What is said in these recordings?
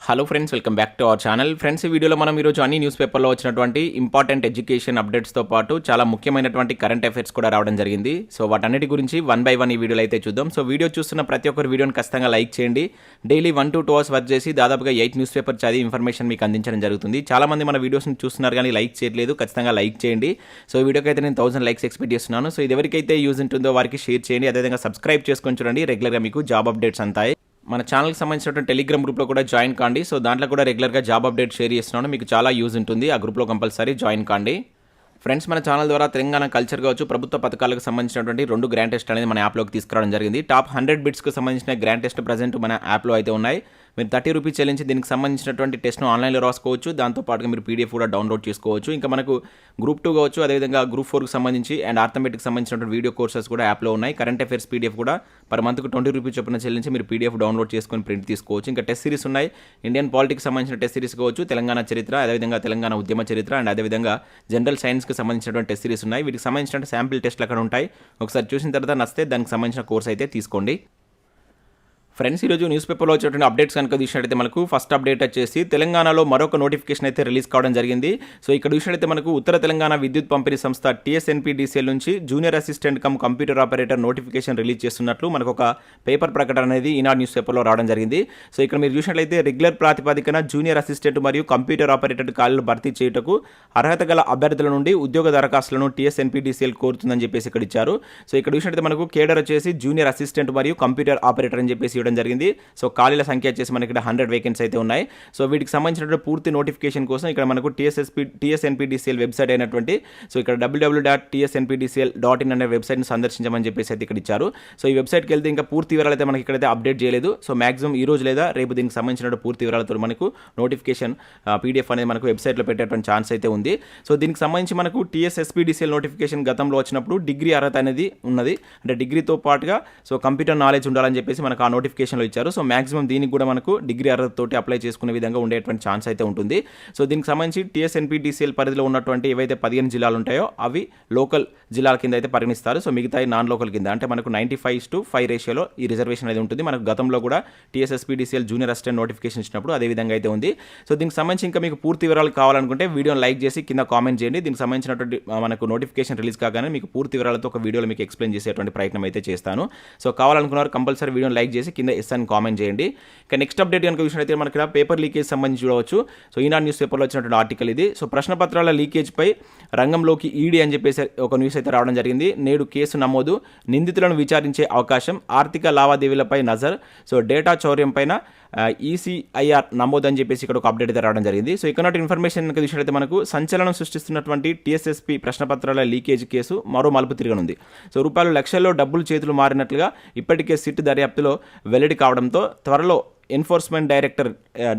Hello friends, welcome back to our channel. Friends, ఈ వీడియోలో మనం ఈరోజు అన్ని న్యూస్ పేపర్లో వచ్చినటువంటి ఇంపార్టెంట్ ఎడ్యుకేషన్ అప్డేట్స్తో పాటు చాలా ముఖ్యమైనటువంటి కరెంట్ అఫైర్స్ కూడా రావడం జరిగింది. సో వాటన్నిటి గురించి వన్ బై వన్ ఈ వీడియోలో అయితే చూద్దాం. సో వీడియో చూస్తున్న ప్రతి ఒక్కరు వీడియోని ఖచ్చితంగా లైక్ చేయండి. డైలీ 1 to 2 అవర్స్ వర్క్ చేసి దాదాపుగా 8 న్యూస్ పేపర్ చదివి ఇన్ఫర్మేషన్ మీకు అందించడం జరుగుతుంది. చాలామంది మన వీడియోస్ని చూస్తున్నారు కానీ లైక్ చేయట్లేదు. ఖచ్చితంగా లైక్ చేయండి. సో ఈ వీడియోకి అయితే నేను 1000 లైక్స్ ఎక్స్పెక్ట్ చేస్తున్నాను. సో ఇది ఎవరికైతే యూజ్ ఉంటుందో వారికి షేర్ చేయండి. అదేవిధంగా సబ్స్క్రైబ్ చేసుకొని చూడండి. రెగ్యులర్గా మీకు జాబ్ అప్డేట్స్ అంతాయి. మన ఛానల్కి సంబంధించినటువంటి టెలిగ్రామ్ గ్రూప్లో కూడా జాయిన్ కాండి. సో దాంట్లో కూడా రెగ్యులర్గా జాబ్ అప్డేట్ షేర్ చేస్తున్నాను. మీకు చాలా యూజ్ ఉంటుంది. ఆ గ్రూప్లో కంపల్సరీ జాయిన్ కాండి. ఫ్రెండ్స్, మన ఛానల్ ద్వారా తెలంగాణ కల్చర్ కావచ్చు, ప్రభుత్వ పథకాలకు సంబంధించినటువంటి 2 గ్రాండ్ టెస్ట్ అనేది మన యాప్లోకి తీసుకురావడం జరిగింది. టాప్ 100 బిట్స్కి సంబంధించిన గ్రాండ్ టెస్ట్ ప్రజెంట్ మన యాప్లో అయితే ఉన్నాయి. మీరు 30 రూపీస్ చెల్లించి దీనికి సంబంధించినటువంటి టెస్ట్ను ఆన్లైన్లో రాసుకోవచ్చు. దాంతోపాటుగా మీరు పీడిఎఫ్ కూడా డౌన్లోడ్ చేసుకోవచ్చు. ఇంకా మనకు గ్రూప్ 2 కావచ్చు, అదేవిధంగా గ్రూప్ 4కి సంబంధించి అండ్ ఆర్థమెటిక్కి సంబంధించినటువంటి వీడియో కోర్సెస్ కూడా యాప్లో ఉన్నాయి. కరెంట్ అఫైర్స్ పీడిఎఫ్ కూడా పర్ మంత్కు 20 రూపీస్ చొప్పున చెల్లించి మీరు పీడిఎఫ్ డౌన్లోడ్ చేసుకొని ప్రింట్ తీసుకోవచ్చు. ఇంకా టెస్ట్ సిరీస్ ఉన్నాయి. ఇండియన్ పాలిటిక్స్ సంబంధించిన టెస్ట్ సిరీస్ కావచ్చు, తెలంగాణ చరిత్ర, అదేవిధంగా తెలంగాణ ఉద్యమ చరిత్ర అండ్ అదేవిధంగా జనరల్ సైన్స్కి సంబంధించినటువంటి టెస్ట్ సిరీస్ ఉన్నాయి. వీటికి సంబంధించిన శాంపిల్ టెస్ట్లు అక్కడ ఉంటాయి. ఒకసారి చూసిన తర్వాత నచ్చితే దానికి సంబంధించిన కోర్స్ అయితే తీసుకోండి. ఫ్రెండ్స్, ఈరోజు న్యూస్ పేపర్లో వచ్చేటువంటి అప్డేట్స్ కనుక చూసినట్టయితే మనకు ఫస్ట్ అప్డేట్ వచ్చేసి తెలంగాణలో మరొక నోటిఫికేషన్ అయితే రిలీజ్ కావడం జరిగింది. సో ఇక్కడ చూసినట్టయితే మనకు ఉత్తర తెలంగాణ విద్యుత్ పంపిణీ సంస్థ TSNPDCL నుంచి junior assistant cum computer operator notification release చేస్తున్నట్లు మనకు ఒక పేపర్ ప్రకటన అనేది ఈనాడు న్యూస్ పేపర్లో రావడం జరిగింది. సో ఇక్కడ మీరు చూసినట్లయితే రెగ్యులర్ ప్రాతిపదికన జూనియర్ అసిస్టెంట్ మరియు కంప్యూటర్ ఆపరేటర్ ఖాళీలు భర్తీ చేయుటకు అర్హత గల అభ్యర్థుల నుండి ఉద్యోగ దరఖాస్తులను TSNPDCL కోరుతుందని చెప్పేసి ఇక్కడ ఇచ్చారు. సో ఇక్కడ చూసినట్లయితే మనకు కేడర్ వచ్చేసి జూనియర్ అసిస్టెంట్ మరియు కంప్యూటర్ ఆపరేటర్ అని చెప్పేసి జరిగింది. సో ఖాళీల సంఖ్య వచ్చేసి మనకి ఇక్కడ 100 వేకెన్సీ అయితే ఉన్నాయి. సో వీటికి సంబంధించినటువంటి పూర్తి నోటిఫికేషన్ కోసం ఇక్కడ మనకు TSNPDCL వెబ్సైట్ అయినటువంటి సో ఇక్కడ www.tsnpdcl.in అనే వెబ్సైట్ని సందర్శించమని చెప్పేసి అయితే ఇక్కడ ఇచ్చారు. సో ఈ వెబ్సైట్కి వెళ్తే ఇంకా పూర్తి వివరాలు అయితే మనకి ఇక్కడైతే అప్డేట్ చేయలేదు. సో మాక్సిమం ఈ రోజు లేదా రేపు దీనికి సంబంధించిన పూర్తి వివరాలతో మనకు నోటిఫికేషన్ PDF అనేది మనకు వెబ్సైట్లో పెట్టేటువంటి ఛాన్స్ అయితే ఉంది. సో దీనికి సంబంధించి మనకు TSPSC నోటిఫికేషన్ గతంలో వచ్చినప్పుడు డిగ్రీ అర్హత అనేది ఉన్నది. అంటే డిగ్రీతో పాటుగా సో కంప్యూటర్ నాలెడ్జ్ ఉండాలని చెప్పేసి మనకు ఆ నోటిఫికేషన్లో ఇచ్చారు. సో మాక్సిమం దీనికి కూడా మనకు డిగ్రీ అర్హత తోటి అప్లై చేసుకునే విధంగా ఉండేటువంటి ఛాన్స్ అయితే ఉంటుంది. సో దీనికి సంబంధించి TSNPDCL పరిధిలో ఉన్నటువంటి ఏవైతే 15 జిల్లాలు ఉంటాయో అవి లోకల్ జిల్లాల కింద అయితే పరిగణిస్తారు. సో మిగతా నాన్ లోకల్ కింద అంటే మనకు 95:5 రేషియోలో ఈ రిజర్వేషన్ అనేది ఉంటుంది. మనకు గతంలో కూడా TSPSC జూనియర్ అసిస్టెంట్ నోటిఫికేషన్ ఇచ్చినప్పుడు అదే విధంగా అయితే ఉంది. సో దీనికి సంబంధించి ఇంకా మీకు పూర్తి వివరాలు కావాలనుకుంటే వీడియోని లైక్ చేసి కింద కామెంట్ చేయండి. దీనికి సంబంధించినటువంటి మనకు నోటిఫికేషన్ రిలీజ్ కాగానే మీకు పూర్తి వివరాలతో ఒక వీడియోలో మీకు ఎక్స్ప్లెయిన్ చేసేటువంటి ప్రయత్నం అయితే చేస్తాను. సో కావాలనుకున్నారు కంపల్సరీ వీడియోని లైక్ చేసి కింద ఎస్ అని కామెంట్ చేయండి. ఇక నెక్స్ట్ అప్డేట్ కనుక చూసినట్లయితే మనకి పేపర్ లీకేజ్ సంబంధించి చూడవచ్చు. సో ఈనాడు న్యూస్ పేపర్లో వచ్చినటువంటి ఆర్టికల్ ఇది. సో ప్రశ్నపత్రాల లీకేజ్పై రంగంలోకి ఈడీ అని చెప్పేసి ఒక న్యూస్ అయితే రావడం జరిగింది. నేడు కేసు నమోదు, నిందితులను విచారించే అవకాశం, ఆర్థిక లావాదేవీలపై నజర్, సో డేటా చౌర్యం పైన ECIR నమోదు అని చెప్పేసి ఇక్కడ ఒక అప్డేట్ అయితే రావడం జరిగింది. సో ఇక్కడ ఇన్ఫర్మేషన్ కనుక చూసినట్లయితే మనకు సంచలనం సృష్టిస్తున్నటువంటి TSSP ప్రశ్నపత్రాల లీకేజ్ కేసు మరో మలుపు తిరగనుంది. సో రూపాయలు లక్షల్లో డబ్బులు చేతులు మారినట్లుగా ఇప్పటికే సిట్ దర్యాప్తులో వెల్లడి కావడంతో త్వరలో ఎన్ఫోర్స్మెంట్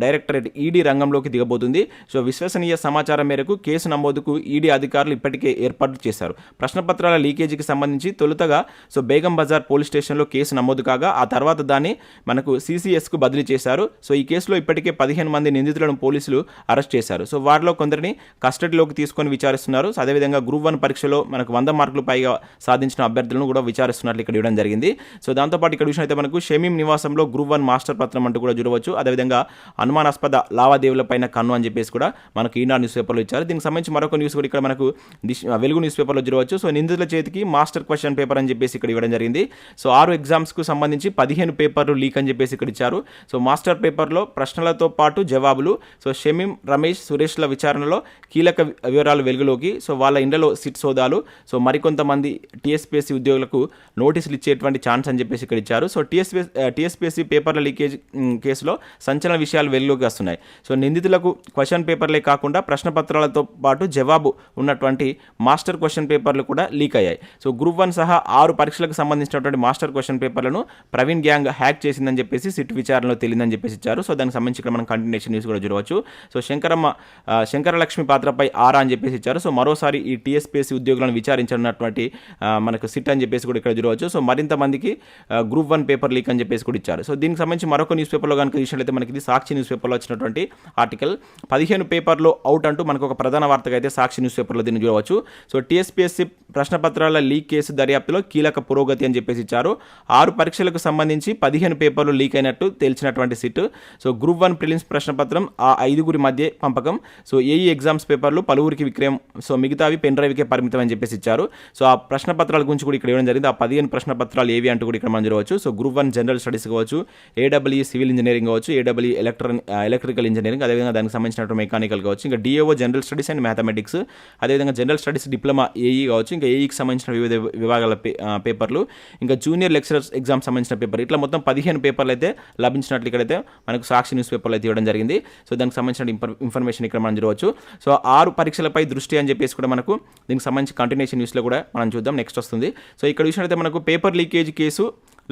డైరెక్టరేట్ ఈడీ రంగంలోకి దిగబోతుంది. సో విశ్వసనీయ సమాచారం మేరకు కేసు నమోదుకు ఈడీ అధికారులు ఇప్పటికే ఏర్పాట్లు చేశారు. ప్రశ్నపత్రాల లీకేజీకి సంబంధించి తొలుతగా సో బేగం బజార్ పోలీస్ స్టేషన్లో కేసు నమోదు కాగా ఆ తర్వాత దాన్ని మనకు CCSకు బదిలీ చేశారు. సో ఈ కేసులో ఇప్పటికే 15 మంది నిందితులను పోలీసులు అరెస్ట్ చేశారు. సో వారిలో కొందరిని కస్టడీలోకి తీసుకొని విచారిస్తున్నారు. సో అదేవిధంగా గ్రూప్ 1 పరీక్షలో మనకు 100 మార్కులు పైగా సాధించిన అభ్యర్థులను కూడా విచారిస్తున్నట్లు ఇక్కడ ఇవ్వడం జరిగింది. సో దాంతోపాటు ఇక్కడ చూసినట్లయితే మనకు షమీం నివాసంలో గ్రూప్ 1 మాస్టర్ పత్రం అంటూ కూడా చూడవచ్చు. అదేవిధంగా అనుమానాస్పద లావాదేవీలపైన కన్ను అని చెప్పేసి కూడా మనకు ఈనాడు న్యూస్ పేపర్లో ఇచ్చారు. దీనికి సంబంధించి మరొక న్యూస్ కూడా ఇక్కడ మనకు వెలుగు న్యూస్ పేపర్లో చూడవచ్చు. సో నిందితుల చేతికి మాస్టర్ క్వశ్చన్ పేపర్ అని చెప్పేసి ఇక్కడ ఇవ్వడం జరిగింది. సో 6 ఎగ్జామ్స్కు సంబంధించి 15 పేపర్లు లీక్ అని చెప్పేసి ఇక్కడ ఇచ్చారు. సో మాస్టర్ పేపర్లో ప్రశ్నలతో పాటు జవాబులు. సో షమీం, రమేష్, సురేష్ల విచారణలో కీలక వివరాలు వెలుగులోకి. సో వాళ్ళ ఇండ్లలో సిట్ సోదాలు. సో మరికొంతమంది TSPSC ఉద్యోగులకు నోటీసులు ఇచ్చేటువంటి ఛాన్స్ అని చెప్పేసి ఇక్కడ ఇచ్చారు. సో TSPSC పేపర్ల లీకేజ్ కేసులో సంచలన విషయాలు వెలుగులోకి వస్తున్నాయి. సో నిందితులకు క్వశ్చన్ పేపర్లే కాకుండా ప్రశ్నపత్రాలతో పాటు జవాబు ఉన్నటువంటి మాస్టర్ క్వశ్చన్ పేపర్లు కూడా లీక్ అయ్యాయి. సో గ్రూప్ 1 సహా 6 పరీక్షలకు సంబంధించినటువంటి మాస్టర్ క్వశ్చన్ పేపర్లను ప్రవీణ్ గ్యాంగ్ హ్యాక్ చేసిందని చెప్పేసి సిట్ విచారణలో తెలియదని చెప్పేసి ఇచ్చారు. సో దానికి సంబంధించి ఇక్కడ మనం కంటిన్యూషన్ న్యూస్ కూడా చూడవచ్చు. సో శంకరలక్ష్మి పాత్రపై ఆరా అని చెప్పేసి ఇచ్చారు. సో మరోసారి ఈ TSPSC ఉద్యోగులను విచారించనున్నటువంటి మనకు సిట్ అని చెప్పేసి కూడా ఇక్కడ చూడవచ్చు. సో మరింత మందికి గ్రూప్ 1 పేపర్ లీక్ అని చెప్పేసి కూడా ఇచ్చారు. సో దీనికి సంబంధించి మరొక న్యూస్ పేపర్లో కనుక చూసినట్లయితే మనకి ఇది సాక్షి న్యూస్ పేపర్లో వచ్చినటువంటి ఆర్టికల్. 15 పేపర్లో అవుట్ అంటూ మనకు ఒక ప్రధాన వార్తగా అయితే సాక్షి న్యూస్ పేపర్లో దీన్ని చూడవచ్చు. సో TSPSC ప్రశ్నపత్రాల లీక్ కేసు దర్యాప్తులో కీలక పురోగతి అని చెప్పేసి ఇచ్చారు. 6 పరీక్షలకు సంబంధించి 15 పేపర్లు లీక్ అయినట్టు తేల్చినటువంటి సిట్. సో గ్రూప్ 1 ప్రిలిమ్స్ ప్రశ్నపత్రం ఆ 5గురి మధ్య పంపకం. సో ఏఈ ఎగ్జామ్స్ పేపర్లు పలువురికి విక్రయం. సో మిగతావి పెన్ డ్రైవ్కే పరిమితం అని చెప్పేసి ఇచ్చారు. సో ఆ ప్రశ్నపత్రాల గురించి కూడా ఇక్కడ ఇవ్వడం జరిగింది. ఆ 15 ప్రశ్నపత్రాలు ఏవి అంటూ కూడా ఇక్కడ మనం చూడవచ్చు. సో గ్రూప్ 1 జనరల్ స్టడీస్ కావచ్చు, AEE సివిల్ ఇంజనీరింగ్ కావచ్చు, AEE ఎలక్ట్రికల్ ఇంజనీరింగ్, అదేవిధంగా దానికి సంబంధించినటువంటి మెకానికల్ కావచ్చు, ఇంకా DAO general studies and mathematics, అదేవిధంగా జనరల్ స్టడీస్ డిప్లొమా ఏఈ కావచ్చు, ఇంకా ఏఈకి సంబంధించిన వివిధ విభాగాల పేపర్లు, ఇంకా జూనియర్ లెక్చరర్స్ ఎగ్జామ్ సంబంధించిన పేపర్, ఇట్లా మొత్తం 15 పేపర్లు అయితే లభించినట్లు ఇక్కడైతే మనకు సాక్షి న్యూస్ పేపర్లు అయితే ఇవ్వడం జరిగింది. సో దానికి సంబంధించిన ఇన్ఫర్మేషన్ ఇక్కడ మనం చూడవచ్చు. సో 6 పరీక్షలపై దృష్టి అని చెప్పేసి కూడా మనకు దీనికి సంబంధించి కంటిన్యూషన్ న్యూస్లో కూడా మనం చూద్దాం. నెక్స్ట్ వస్తుంది. సో ఇక్కడ చూసినట్లయితే మనకు పేపర్ లీకేజ్ కేసు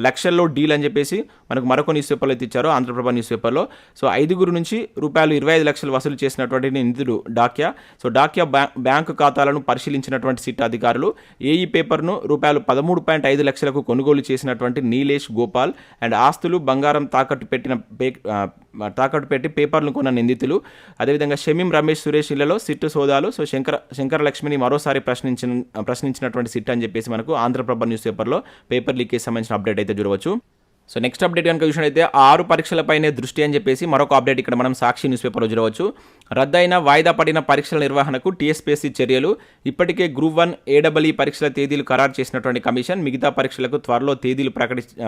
లక్షల్లో డీల్ అని చెప్పేసి మనకు మరొక న్యూస్ పేపర్లో అయితే ఇచ్చారు, ఆంధ్రప్రభ న్యూస్ పేపర్లో. సో 5 నుంచి రూపాయలు 25 లక్షలు వసూలు చేసినటువంటి నిందితుడు డాక్యా. సో డాక్యా బ్యాంకు ఖాతాలను పరిశీలించినటువంటి సిట్ అధికారులు ఏఈ పేపర్ను రూపాయలు 13.5 లక్షలకు కొనుగోలు చేసినటువంటి నీలేష్ గోపాల్ అండ్ ఆస్తులు బంగారం తాకట్టు పెట్టి పేపర్లను కొన్న నిందితులు, అదేవిధంగా షమీం రమేష్ సురేష్ ఇళ్లలో సిట్టు సోదాలు. సో శంకర లక్ష్మిని మరోసారి ప్రశ్నించినటువంటి సిట్ అని చెప్పేసి మనకు ఆంధ్రప్రభ న్యూస్ పేపర్లో పేపర్ లీకేజ్ సంబంధించిన అప్డేట్ అయితే చూడవచ్చు. సో నెక్స్ట్ అప్డేట్ కనుక చూసినట్లయితే 6 పరీక్షలపైనే దృష్టి అని చెప్పేసి మరొక అప్డేట్ ఇక్కడ మనం సాక్షి న్యూస్ పేపర్లో చూడవచ్చు. రద్దయిన వాయిదా పడిన పరీక్షల నిర్వహణకు TSPSC చర్యలు. ఇప్పటికే గ్రూప్ 1 AEE పరీక్షల తేదీలు ఖరారు చేసినటువంటి కమిషన్ మిగతా పరీక్షలకు త్వరలో తేదీలు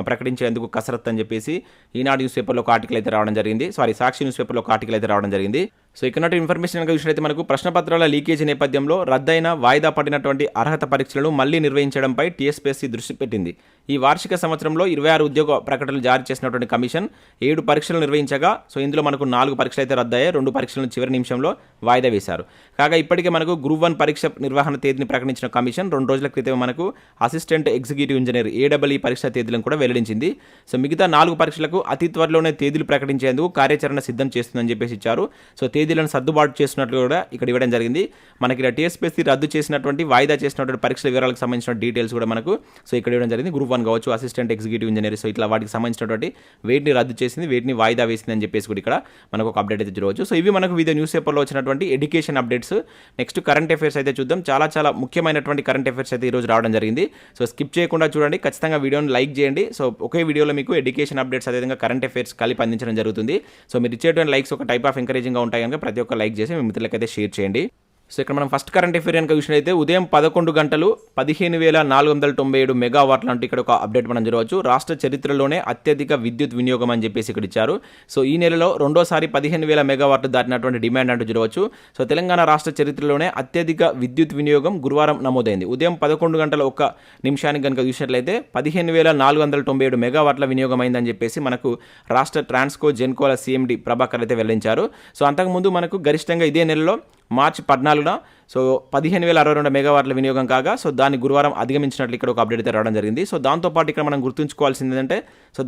ప్రకటించేందుకు కసరత్తు అని చెప్పేసి ఈనాడు న్యూస్ పేపర్లో ఒక ఆర్టికల్ అయితే రావడం జరిగింది. సాక్షి న్యూస్ పేపర్లో ఒక ఆర్టికల్ అయితే రావడం జరిగింది. సో ఇక్కడ ఇన్ఫర్మేషన్ కనుక చూసినట్లయితే మనకు ప్రశ్నపత్రాల లీకేజీ నేపథ్యంలో రద్దయిన వాయిదా పడినటువంటి అర్హత పరీక్షలను మళ్లీ నిర్వహించడంపై TSPSC దృష్టి పెట్టింది. ఈ వార్షిక సంవత్సరంలో 26 ఉద్యోగ ప్రకటనలు జారీ చేసినటువంటి కమిషన్ 7 పరీక్షలు నిర్వహించగా, సో ఇందులో మనకు 4 పరీక్షలు అయితే రద్దయ్యాయి, 2 పరీక్షలను చివరి నిమిషంలో వాయిదా వేశారు. కాగా ఇప్పటికే మనకు గ్రూప్ 1 పరీక్ష నిర్వహణ తేదీని ప్రకటించిన కమిషన్ 2 రోజుల క్రితం మనకు అసిస్టెంట్ ఎగ్జిక్యూటివ్ ఇంజనీర్ AEE పరీక్ష తేదీలను కూడా వెల్లడించింది. సో మిగతా 4 పరీక్షలకు అతి త్వరలోనే తేదీలు ప్రకటించేందుకు కార్యాచరణ సిద్ధం చేస్తుందని చెప్పేసి ఇచ్చారు. సో తేదీలను సర్దుబాటు చేస్తున్నట్లు కూడా ఇక్కడ ఇవ్వడం జరిగింది. మనకి ఇక్కడ TSPSC రద్దు చేసినటువంటి వాయిదా చేసినటువంటి పరీక్షల వివరాలకు సంబంధించిన డీటెయిల్స్ కూడా మనకు సో ఇక్కడ ఇవ్వడం జరిగింది. గ్రూప్ 1 కావచ్చు, అసిస్టెంట్ ఎగ్జిక్యూటివ్ ఇంజనీర్, సో ఇట్లా వాటికి సంబంధించినటువంటి వేటిని రద్దు చేసింది, వేటిని వాయిదా వేసింది అని చెప్పేసి కూడా ఇక్కడ మనకు ఒక అప్డేట్ అయితే చూడవచ్చు. సో ఇవి మనకు వివిధ న్యూస్ పేపర్లో వచ్చినటువంటి education updates. Next current affairs అయితే చూద్దాం. చాలా ముఖ్యమైనటువంటి కరెంట్ అఫైర్స్ అయితే ఈరోజు రావడం జరిగింది. సో స్కిప్ చేయకుండా చూడండి, ఖచ్చితంగా వీడియోని లైక్ చేయండి. సో ఒకే వీడియోలో మీకు ఎడ్యుకేషన్ అప్డేట్స్ అదేవిధంగా కరెంట్ అఫైర్స్ కలిపి అందించడం జరుగుతుంది. సో మీరు ఇచ్చేటువంటి లైక్స్ ఒక టైప్ ఆఫ్ ఎంకరేజింగ్గా ఉంటాయి కనుక ప్రతి ఒక్క లైక్ చేసి మీ మిత్రులకైతే షేర్ చేయండి. సో ఇక్కడ మనం ఫస్ట్ కరెంట్ అఫైర్ కనుక చూసినట్లయితే ఉదయం 11 గంటలు 15,497 మెగావాట్లు అంటూ ఇక్కడ ఒక అప్డేట్ మనం చూడవచ్చు. రాష్ట్ర చరిత్రలోనే అత్యధిక విద్యుత్ వినియోగం అని చెప్పేసి ఇక్కడ ఇచ్చారు. సో ఈ నెలలో రెండోసారి 15,000 మెగావాట్లు దాటినటువంటి డిమాండ్ అంటూ చూడవచ్చు. సో తెలంగాణ రాష్ట్ర చరిత్రలోనే అత్యధిక విద్యుత్ వినియోగం గురువారం నమోదైంది. ఉదయం 11 గంటల 1 నిమిషానికి కనుక చూసినట్లయితే 15,497 మెగావాట్ల వినియోగం అయిందని చెప్పేసి మనకు రాష్ట్ర ట్రాన్స్కో జెన్కోల CMD ప్రభాకర్ అయితే వెల్లడించారు. సో అంతకుముందు మనకు గరిష్టంగా ఇదే నెలలో మార్చి 14న సో 15,062 మెగావాట్ల వినియోగం కాగా, సో దాన్ని గురువారం అధిగమించినట్లు ఇక్కడ ఒక అప్డేట్ అయితే రావడం జరిగింది. సో దాంతోపాటు ఇక్కడ మనం గుర్తుంచుకోవాల్సింది ఏంటంటే సో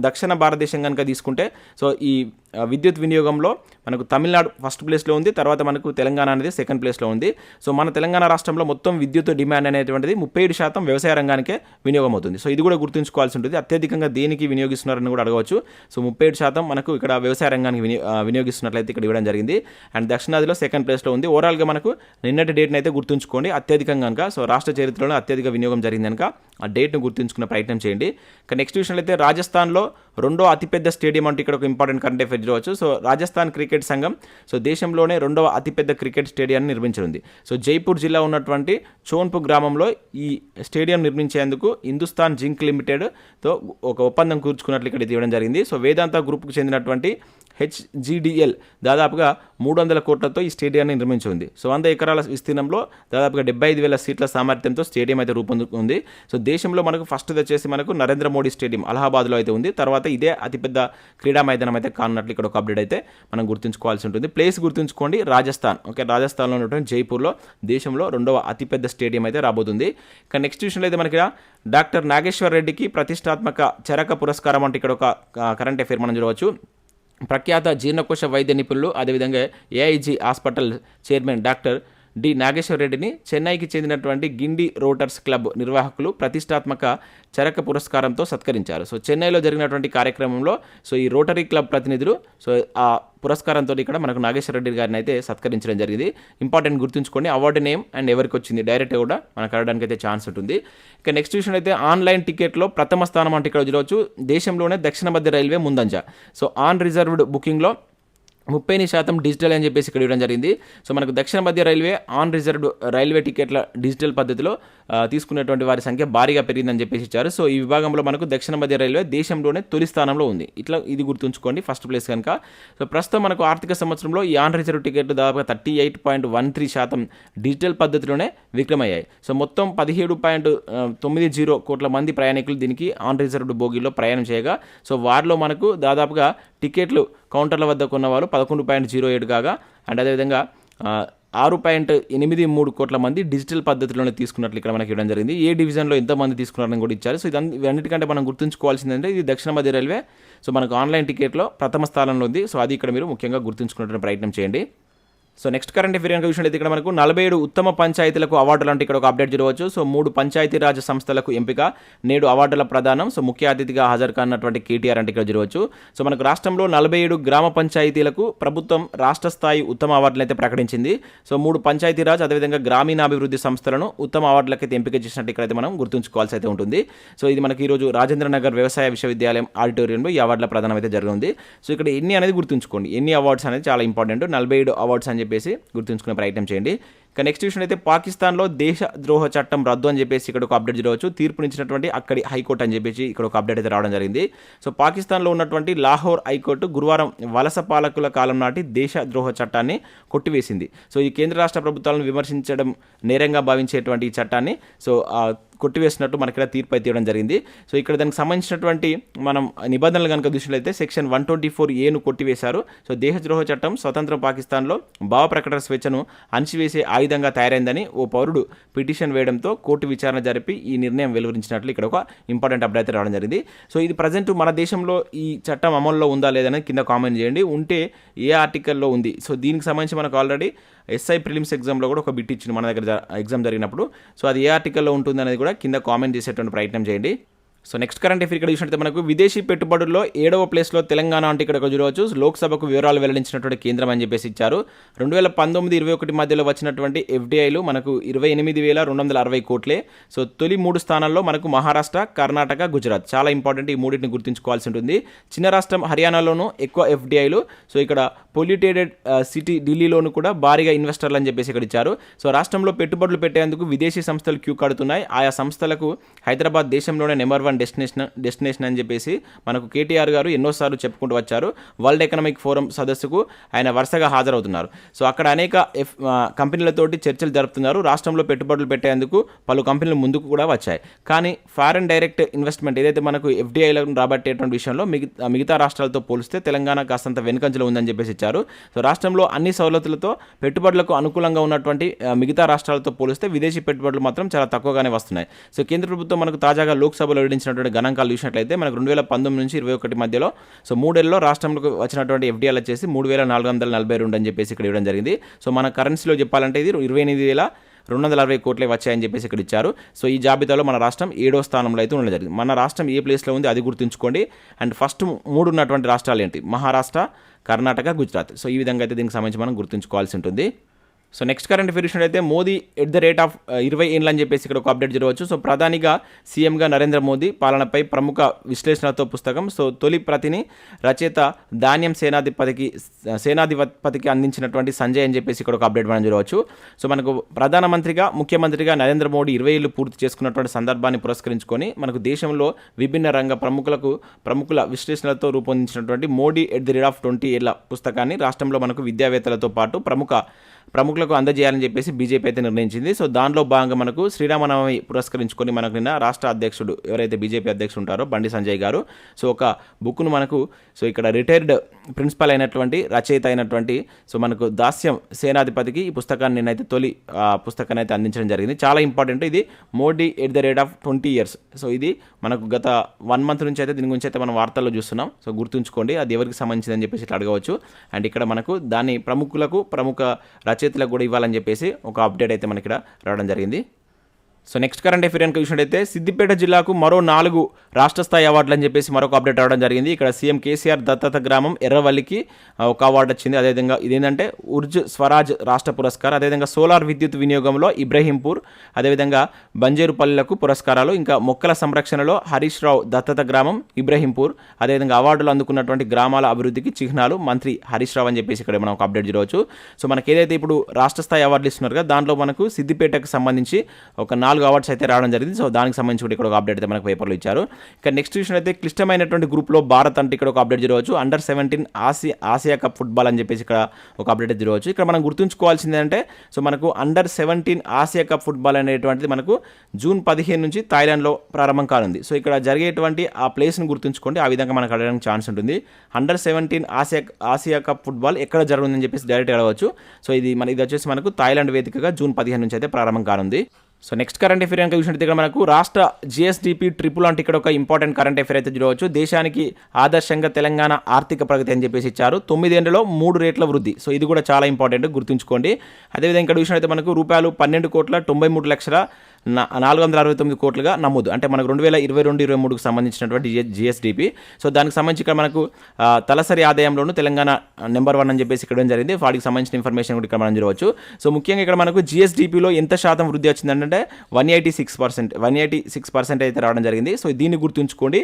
దక్షిణ భారతదేశం కనుక తీసుకుంటే సో ఈ విద్యుత్ వినియోగంలో మనకు తమిళనాడు ఫస్ట్ ప్లేస్లో ఉంది, తర్వాత మనకు తెలంగాణ అనేది సెకండ్ ప్లేస్లో ఉంది. సో మన తెలంగాణ రాష్ట్రంలో మొత్తం విద్యుత్ డిమాండ్ అనేటువంటిది 37% వ్యవసాయ రంగానికే వినియోగం అవుతుంది. సో ఇది కూడా గుర్తుంచుకోవాల్సి ఉంటుంది. అత్యధికంగా దేనికి వినియోగిస్తున్నారని కూడా అడగవచ్చు. సో 37% మనకు ఇక్కడ వ్యవసాయ రంగానికి వినియోగిస్తున్నట్లయితే ఇక్కడ ఇవ్వడం జరిగింది. అండ్ దక్షిణాదిలో సెకండ్ ప్లేస్లో ఉంది. ఓవరాల్గా మనకు నిన్నటి డేట్ని అయితే గుర్తుంచుకోండి. అత్యధికంగా కనుక సో రాష్ట్ర చరిత్రలో అత్యధిక వినియోగం జరిగింది కనుక ఆ డేట్ను గుర్తుంచుకునే ప్రయత్నం చేయండి. నెక్స్ట్ విషయంలో అయితే రాజస్థాన్లో రెండో అతిపెద్ద స్టేడియం అంటే ఇక్కడ ఒక ఇంపార్టెంట్ కరెంట్ అఫైర్ చూడవచ్చు. సో రాజస్థాన్ క్రికెట్ సంఘం సో దేశంలోనే రెండవ అతిపెద్ద క్రికెట్ స్టేడియాన్ని నిర్మించనుంది. సో జైపూర్ జిల్లా ఉన్నటువంటి చోన్పు గ్రామంలో ఈ స్టేడియం నిర్మించేందుకు హిందుస్థాన్ జింక్ లిమిటెడ్తో ఒక ఒప్పందం కూర్చుకున్నట్లు ఇక్కడ ఇవ్వడం జరిగింది. సో వేదాంత గ్రూప్కు చెందినటువంటి HGDL దాదాపుగా 300 కోట్లతో ఈ స్టేడియాన్ని నిర్మించింది. సో 100 ఎకరాల విస్తీర్ణంలో దాదాపుగా 75,000 సీట్ల సామర్థ్యంతో స్టేడియం అయితే రూపొందుకుంది. సో దేశంలో మనకు ఫస్ట్ వచ్చేసి మనకు నరేంద్ర మోడీ స్టేడియం అలహాబాద్లో అయితే ఉంది. తర్వాత ఇదే అతిపెద్ద క్రీడా మైదానం అయితే కానున్నట్లు ఇక్కడ ఒక అప్డేట్ అయితే మనం గుర్తుంచుకోవాల్సి ఉంటుంది. ప్లేస్ గుర్తుంచుకోండి, రాజస్థాన్. ఓకే, రాజస్థాన్లో ఉన్నటువంటి జైపూర్లో దేశంలో రెండవ అతిపెద్ద స్టేడియం అయితే రాబోతుంది. ఇక నెక్స్ట్ విషయంలో అయితే మనకి డాక్టర్ నాగేశ్వర్ రెడ్డికి ప్రతిష్టాత్మక చరక పురస్కారం అంటే ఇక్కడ ఒక కరెంట్ అఫైర్ మనం చూడవచ్చు. ప్రఖ్యాత జీర్ణకోశ వైద్య నిపుణులు అదేవిధంగా AIG hospital chairman doctor D Nageswara రెడ్డిని చెన్నైకి చెందినటువంటి గిండి రోటర్స్ క్లబ్ నిర్వాహకులు ప్రతిష్టాత్మక చరక పురస్కారంతో సత్కరించారు. సో చెన్నైలో జరిగినటువంటి కార్యక్రమంలో సో ఈ రోటరీ క్లబ్ ప్రతినిధులు సో ఆ పురస్కారంతో ఇక్కడ మనకు నాగేశ్వర రెడ్డి గారిని అయితే సత్కరించడం జరిగింది. ఇంపార్టెంట్ గుర్తుంచుకోండి, అవార్డు నేమ్ అండ్ ఎవరికి వచ్చింది డైరెక్ట్ కూడా మనకు అడగడానికి అయితే ఛాన్స్ ఉంటుంది. ఇక నెక్స్ట్ విషయం అయితే ఆన్లైన్ టికెట్లో ప్రథమ స్థానం అంటే ఇక్కడ చూడవచ్చు దేశంలోనే దక్షిణ మధ్య రైల్వే ముందంజ. సో ఆన్ రిజర్వ్డ్ బుకింగ్లో 30% డిజిటల్ అని చెప్పేసి ఇక్కడ ఇవ్వడం జరిగింది. సో మనకు దక్షిణ మధ్య రైల్వే ఆన్ రిజర్వ్డ్ రైల్వే టికెట్ల డిజిటల్ పద్ధతిలో తీసుకునేటువంటి వారి సంఖ్య భారీగా పెరిగిందని చెప్పేసి ఇచ్చారు. సో ఈ విభాగంలో మనకు దక్షిణ మధ్య రైల్వే దేశంలోనే తొలి స్థానంలో ఉంది. ఇట్లా ఇది గుర్తుంచుకోండి ఫస్ట్ ప్లేస్ కనుక. సో ప్రస్తుతం మనకు ఆర్థిక సంవత్సరంలో ఈ ఆన్ రిజర్వ్ టికెట్లు దాదాపుగా 38.13% డిజిటల్ పద్ధతిలోనే విక్రమయ్యాయి. సో మొత్తం 17.90 కోట్ల మంది ప్రయాణికులు దీనికి ఆన్ రిజర్వ్డ్ బోగీలో ప్రయాణం చేయగా సో వారిలో మనకు దాదాపుగా టికెట్లు కౌంటర్ల వద్ద కొన్న వాళ్ళు 11.07 కాగా అండ్ అదేవిధంగా 6.83 కోట్ల మంది డిజిటల్ పద్ధతిలోనే తీసుకున్నట్లు ఇక్కడ మనకి ఇవ్వడం జరిగింది. ఏ డివిజన్లో ఎంతమంది తీసుకున్నారని కూడా ఇచ్చారు. సో ఇవన్నిటికంటే మనం గుర్తుంచుకోవాల్సిందంటే ఇది దక్షిణ మధ్య రైల్వే సో మనకు ఆన్లైన్ టికెట్లో ప్రథమ స్థానంలో ఉంది. సో అది ఇక్కడ మీరు ముఖ్యంగా గుర్తుంచుకునే ప్రయత్నం చేయండి. సో నెక్స్ట్ కరెంట్ అఫేర్ కనుక చూసినట్లయితే ఇక్కడ మనకు 47 ఉత్తమ పంచాయతీలకు అవార్డులు అంటే ఇక్కడ ఒక అప్డేట్ చూడవచ్చు. సో 3 పంచాయతీరాజ్ సంస్థలకు ఎంపిక, నేడు అవార్డుల ప్రదానం. సో ముఖ్య అతిథిగా హాజరు కానటువంటి కేటీఆర్ అంటే ఇక్కడ చూడవచ్చు. సో మనకు రాష్ట్రంలో 47 గ్రామ పంచాయతీలకు ప్రభుత్వం రాష్ట్ర స్థాయి ఉత్తమ అవార్డులు అయితే ప్రకటించింది. సో 3 పంచాయతీరాజ్ అదేవిధంగా గ్రామీణాభివృద్ధి సంస్థలను ఉత్తమ అవార్డులకైతే ఎంపిక చేసినట్టు ఇక్కడైతే మనం గుర్తుంచుకోవాల్సి అయితే ఉంటుంది. సో ఇది మనకి ఈరోజు రాజేంద్ర నగర్ వ్యవసాయ విశ్వవిద్యాలయం ఆడిటోరియంలో ఈ అవార్డుల ప్రదానం అయితే జరుగుతుంది. సో ఇక్కడ ఎన్ని అనేది గుర్తుంచుకోండి, ఎన్ని అవార్డ్స్ అనేది చాలా ఇంపార్టెంట్. 47 అవార్డ్స్ అని చెప్పేసి గుర్తుంచుకునే ప్రయత్నం చేయండి. ఇక నెక్స్ట్ విషయం అయితే పాకిస్తాన్లో దేశ ద్రోహ చట్టం రద్దు అని చెప్పేసి ఇక్కడ ఒక అప్డేట్ చూడవచ్చు. తీర్పునిచ్చినటువంటి అక్కడి హైకోర్టు అని చెప్పేసి ఇక్కడ ఒక అప్డేట్ అయితే రావడం జరిగింది. సో పాకిస్తాన్లో ఉన్నటువంటి లాహోర్ హైకోర్టు గురువారం వలస పాలకుల కాలం నాటి దేశ ద్రోహ చట్టాన్ని కొట్టివేసింది. సో ఈ కేంద్ర రాష్ట్ర ప్రభుత్వాలను విమర్శించడం నేరంగా భావించేటువంటి ఈ చట్టాన్ని సో కొట్టివేసినట్టు మనకి ఇక్కడ తీర్పు అయితే ఇవ్వడం జరిగింది. సో ఇక్కడ దానికి సంబంధించినటువంటి మనం నిబంధనలు కనుక చూసినట్లయితే సెక్షన్ 124A కొట్టివేశారు. సో దేశద్రోహ చట్టం స్వతంత్ర పాకిస్తాన్లో భావ ప్రకటన స్వేచ్ఛను అణిచివేసే ఆయుధంగా తయారైందని ఓ పౌరుడు పిటిషన్ వేయడంతో కోర్టు విచారణ జరిపి ఈ నిర్ణయం వెలువరించినట్లు ఇక్కడ ఒక ఇంపార్టెంట్ అప్డేట్ రావడం జరిగింది. సో ఇది ప్రజెంట్ మన దేశంలో ఈ చట్టం అమల్లో ఉందా లేదని కింద కామెంట్ చేయండి. ఉంటే ఏ ఆర్టికల్లో ఉంది. సో దీనికి సంబంధించి మనకు ఆల్రెడీ ఎస్ఐ ప్రిలిమ్స్ ఎగ్జామ్లో కూడా ఒక బిట్ ఇచ్చింది మన దగ్గర ఎగ్జామ్ జరిగినప్పుడు. సో అది ఏ ఆర్టికల్లో ఉంటుంది అనేది కూడా కింద కామెంట్ చేసేటువంటి ప్రయత్నం చేయండి. సో నెక్స్ట్ కరెంట్ అఫేర్ ఇక్కడ చూసినట్టు మనకు విదేశీ పెట్టుబడుల్లో 7వ ప్లేస్లో తెలంగాణ అంటే ఇక్కడ చూడవచ్చు. లోక్సభకు వివరాలు వెల్లడించినటువంటి కేంద్రం అని చెప్పేసి ఇచ్చారు. 2019-21 మధ్యలో వచ్చినటువంటి ఎఫ్డిఐలు మనకు 28,260 కోట్లే. సో తొలి 3 స్థానాల్లో మనకు మహారాష్ట్ర, కర్ణాటక, గుజరాత్. చాలా ఇంపార్టెంట్, ఈ మూడింటిని గుర్తుంచుకోవాల్సి ఉంటుంది. చిన్న రాష్ట్రం హర్యానాలోనూ ఎక్కువ ఎఫ్డిఐలు. సో ఇక్కడ పొల్యూటెడ్ సిటీ ఢిల్లీలోను కూడా భారీగా ఇన్వెస్టర్లు అని చెప్పేసి ఇక్కడ ఇచ్చారు. సో రాష్ట్రంలో పెట్టుబడులు పెట్టేందుకు విదేశీ సంస్థలు క్యూ కడుతున్నాయి. ఆయా సంస్థలకు హైదరాబాద్ దేశంలోనే నెంబర్ 1 డెస్టినేషన్ అని చెప్పేసి మనకు కేటీఆర్ గారు ఎన్నోసార్లు చెప్పుకుంటూ వచ్చారు. వరల్డ్ ఎకనామిక్ ఫోరం సదస్సుకు ఆయన వరుసగా హాజరవుతున్నారు. సో అక్కడ అనేక కంపెనీలతోటి చర్చలు జరుపుతున్నారు. రాష్ట్రంలో పెట్టుబడులు పెట్టేందుకు పలు కంపెనీలు ముందుకు కూడా వచ్చాయి. కానీ ఫారెన్ డైరెక్ట్ ఇన్వెస్ట్మెంట్ ఏదైతే మనకు ఎఫ్డిఐలను రాబట్టేటువంటి విషయంలో మిగతా రాష్ట్రాలతో పోలిస్తే తెలంగాణ కాస్తంత వెనుకంజలో ఉందని చెప్పేసి ఇచ్చారు. సో రాష్ట్రంలో అన్ని సౌలతులతో పెట్టుబడులకు అనుకూలంగా ఉన్నటువంటి మిగతా రాష్ట్రాలతో పోలిస్తే విదేశీ పెట్టుబడులు మాత్రం చాలా తక్కువగానే వస్తున్నాయి. సో కేంద్ర ప్రభుత్వం మనకు తాజాగా లోక్సభలో వెల్లడించినటువంటి గణాంకాలు చూసినట్లయితే మనకు 2019-21 మధ్యలో సో 3 ఏళ్లలో రాష్ట్రంలోకి వచ్చినటువంటి ఎఫ్డిఐలు వచ్చేసి 3,442 అని చెప్పేసి ఇక్కడ ఇవ్వడం జరిగింది. సో మన కరెన్సీలో చెప్పాలంటే ఇది 28,260 కోట్లే వచ్చాయని చెప్పేసి ఇక్కడ ఇచ్చారు. సో ఈ జాబితాలో మన రాష్ట్రం 7వ స్థానంలో అయితే ఉండడం జరిగింది. మన రాష్ట్రం ఏ ప్లేస్లో ఉంది అది గుర్తుంచుకోండి. అండ్ ఫస్ట్ 3 ఉన్నటువంటి రాష్ట్రాలు ఏంటి? మహారాష్ట్ర, కర్ణాటక, గుజరాత్. సో ఈ విధంగా అయితే దీనికి సంబంధించి మనం గుర్తుంచుకోవాల్సి ఉంటుంది. సో నెక్స్ట్ కరెంట్ అఫేర్ అయితే మోదీ @20 ఏళ్ళు అని చెప్పేసి ఇక్కడ ఒక అప్డేట్ జరగవచ్చు. సో ప్రధానిగా సీఎంగా నరేంద్ర పాలనపై ప్రముఖ విశ్లేషణలతో పుస్తకం. సో తొలి ప్రతిని రచయిత ధాన్యం సేనాధిపతికి అందించినటువంటి సంజయ్ అని చెప్పేసి ఇక్కడ ఒక అప్డేట్ మనం చూడవచ్చు. సో మనకు ప్రధానమంత్రిగా ముఖ్యమంత్రిగా నరేంద్ర మోడీ 20 ఏళ్ళు పూర్తి చేసుకున్నటువంటి సందర్భాన్ని పురస్కరించుకొని మనకు దేశంలో విభిన్న రంగ ప్రముఖుల విశ్లేషణలతో రూపొందించినటువంటి మోడీ @20 ఏళ్ల పుస్తకాన్ని రాష్ట్రంలో మనకు విద్యావేత్తలతో పాటు ప్రముఖులకు అందజేయాలని చెప్పేసి బీజేపీ అయితే నిర్ణయించింది. సో దానిలో భాగంగా మనకు శ్రీరామనవమి పురస్కరించుకొని మనకు నిన్న రాష్ట్ర అధ్యక్షుడు ఎవరైతే బీజేపీ అధ్యక్షుడు ఉంటారో బండి సంజయ్ గారు సో ఒక బుక్ను మనకు సో ఇక్కడ రిటైర్డ్ ప్రిన్సిపల్ అయినటువంటి రచయిత అయినటువంటి సో మనకు దాస్యం సేనాధిపతికి ఈ పుస్తకాన్ని నిన్నైతే తొలి పుస్తకాన్ని అయితే అందించడం జరిగింది. చాలా ఇంపార్టెంట్. ఇది మోడీ @20 years. సో ఇది మనకు గత 1 month నుంచి అయితే దీని గురించి అయితే మనం వార్తల్లో చూస్తున్నాం. సో గుర్తుంచుకోండి అది ఎవరికి సంబంధించిందని చెప్పేసి ఇట్లా అడగవచ్చు. అండ్ ఇక్కడ మనకు దాన్ని ప్రముఖ రచయితలకు విద్యార్థులకు కూడా ఇవ్వాలని చెప్పేసి ఒక అప్డేట్ అయితే మనకి ఇక్కడ రావడం జరిగింది. సో నెక్స్ట్ కరెంట్ అఫైర్ కనుక చూసినట్టయితే సిద్దిపేట జిల్లాకు మరో 4 రాష్ట్ర స్థాయి అవార్డులు అని చెప్పేసి మరొక అప్డేట్ రావడం జరిగింది. ఇక్కడ సీఎం కేసీఆర్ దత్తత గ్రామం ఎర్రవల్లికి ఒక అవార్డు వచ్చింది. అదేవిధంగా ఇదేంటంటే ఉర్జ్ స్వరాజ్ రాష్ట్ర పురస్కారం, అదేవిధంగా సోలార్ విద్యుత్ వినియోగంలో ఇబ్రహీంపూర్, అదేవిధంగా బంజేరుపల్లిలకు పురస్కారాలు, ఇంకా మొక్కల సంరక్షణలో హరీష్ రావు దత్తత గ్రామం ఇబ్రహీంపూర్, అదేవిధంగా అవార్డులు అందుకున్నటువంటి గ్రామాల అభివృద్ధికి చిహ్నాలు మంత్రి హరీష్ రావు అని చెప్పేసి ఇక్కడ మనం ఒక అప్డేట్ చూడవచ్చు. సో మనకి ఏదైతే ఇప్పుడు రాష్ట్ర స్థాయి అవార్డులు ఇస్తున్నారు కదా, దాంట్లో మనకు సిద్దిపేటకు సంబంధించి ఒక 4 అవార్డ్స్ అయితే రావడం జరిగింది. సో దానికి సంబంధించి కూడా ఇక్కడ ఒక అప్డేట్ అయితే మనకు పేపర్లో ఇచ్చారు. ఇక నెక్స్ట్ విషయం అయితే క్లిష్టమైనటువంటి గ్రూప్లో భారత్ అంటే ఇక్కడ ఒక అప్డేట్ చూడవచ్చు. అండర్ 17 ఆసియా కప్ ఫుట్బాల్ అని చెప్పేసి ఇక్కడ ఒక అప్డేట్ అయితే చూడవచ్చు. ఇక్కడ మనం గుర్తుంచుకోవాల్సింది అంటే సో మనకు అండర్ 17 ఆసియా కప్ ఫుట్బాల్ అనేటువంటిది మనకు జూన్ 15 నుంచి థాయిలాండ్లో ప్రారంభం కానుంది. సో ఇక్కడ జరిగేటువంటి ఆ ప్లేస్ని గుర్తుంచుకోండి, ఆ విధంగా మనకు అడగడానికి ఛాన్స్ ఉంటుంది. అండర్ 17 ఆసియా కప్ ఫుట్బాల్ ఎక్కడ జరుగుతుందని చెప్పేసి డైరెక్ట్ అడగవచ్చు. సో ఇది వచ్చేసి మనకు థాయిలాండ్ వేదికగా జూన్ 15 నుంచి అయితే ప్రారంభం కానుంది. సో నెక్స్ట్ కరెంట్ అఫైర్ కనుక చూసినట్టు ఇక్కడ మనకు రాష్ట్ర జిఎస్డిపి ట్రిపుల్ అంటే ఇక్కడ ఒక ఇంపార్టెంట్ కరెంట్ అఫైర్ అయితే చూడవచ్చు. దేశానికి ఆదర్శంగా తెలంగాణ ఆర్థిక ప్రగతి అని చెప్పేసి ఇచ్చారు. 9 ఏళ్లలో 3 రేట్ల వృద్ధి. సో ఇది కూడా చాలా ఇంపార్టెంట్, గుర్తుంచుకోండి. అదేవిధంగా ఇక్కడ చూసినట్టు మనకు రూపాయలు 12,93,469 కోట్లుగా నమోదు. అంటే మనకు 2022-23కు సంబంధించినటువంటి జిఎస్డిపి. సో దానికి సంబంధించి ఇక్కడ మనకు తలసరి ఆదాయంలోనూ తెలంగాణ నెంబర్ 1 అని చెప్పేసి ఇక్కడ జరిగింది. వాటికి సంబంధించిన ఇన్ఫర్మేషన్ కూడా ఇక్కడ మనం చూడవచ్చు. సో ముఖ్యంగా ఇక్కడ మనకు జిఎస్డిపిలో ఎంత శాతం వృద్ధి వచ్చిందంటే 186% అయితే రావడం జరిగింది. సో దీన్ని గుర్తుంచుకోండి.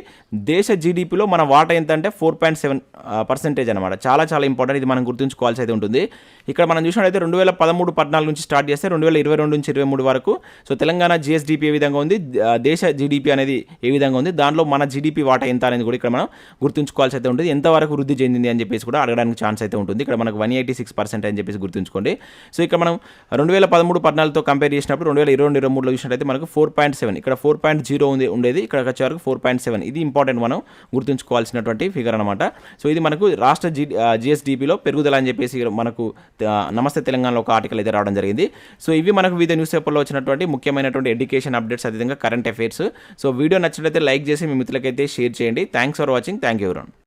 దేశ జీడిపిలో మన వాటా ఎంత అంటే 4.7% అనమాట. చాలా చాలా ఇంపార్టెంట్, ఇది మనం గుర్తుంచుకోవాల్సి అయితే ఉంటుంది. ఇక్కడ మనం చూసినట్లయితే 2013-14 నుంచి స్టార్ట్ చేస్తే 2022-23 వరకు సో తెలంగాణ జిఎస్డిపి ఏ విధంగా ఉంది, దేశ జీడిపి అనేది ఏ విధంగా ఉంది, దానిలో మన జీడిపి వాటా ఎంత అనేది కూడా ఇక్కడ మనం గుర్తుంచుకోవాల్సి అయితే ఉంటుంది. ఎంతవరకు వృద్ధి చెందింది అని చెప్పేసి కూడా అడగడానికి ఛాన్స్ అయితే ఉంటుంది. ఇక్కడ మనకు 186% అని చెప్పేసి గుర్తుంచుకోండి. సో ఇక్కడ మనం 2013-14తో కంపేర్ చేసినప్పుడు 2022-23లో చూసినట్లయితే మనకు 4.7, ఇక్కడ 4.0 ఉండేది, ఇక్కడ వచ్చే వరకు 4.7. ఇది ఇంపార్టెంట్, మనం గుర్తుంచుకోవాల్సినటువంటి ఫిగర్ అనమాట. సో ఇది మనకు రాష్ట్ర జిఎస్డిపిలో పెరుగుదల అని చెప్పేసి మనకు నమస్తే తెలంగాణలో ఒక ఆర్టికల్ అయితే రావడం జరిగింది. సో ఇవి మనకు వివిధ న్యూస్ పేపర్లో వచ్చినటువంటి ముఖ్యమైనటువంటి ఎడ్యుకేషన్ అప్డేట్స్, అదేవిధంగా కరెంట్ అఫైర్స్. సో వీడియో నచ్చినట్లయితే లైక్ చేసి మీ మిత్రులకైతే షేర్ చేయండి. Thanks for watching. Thank you everyone.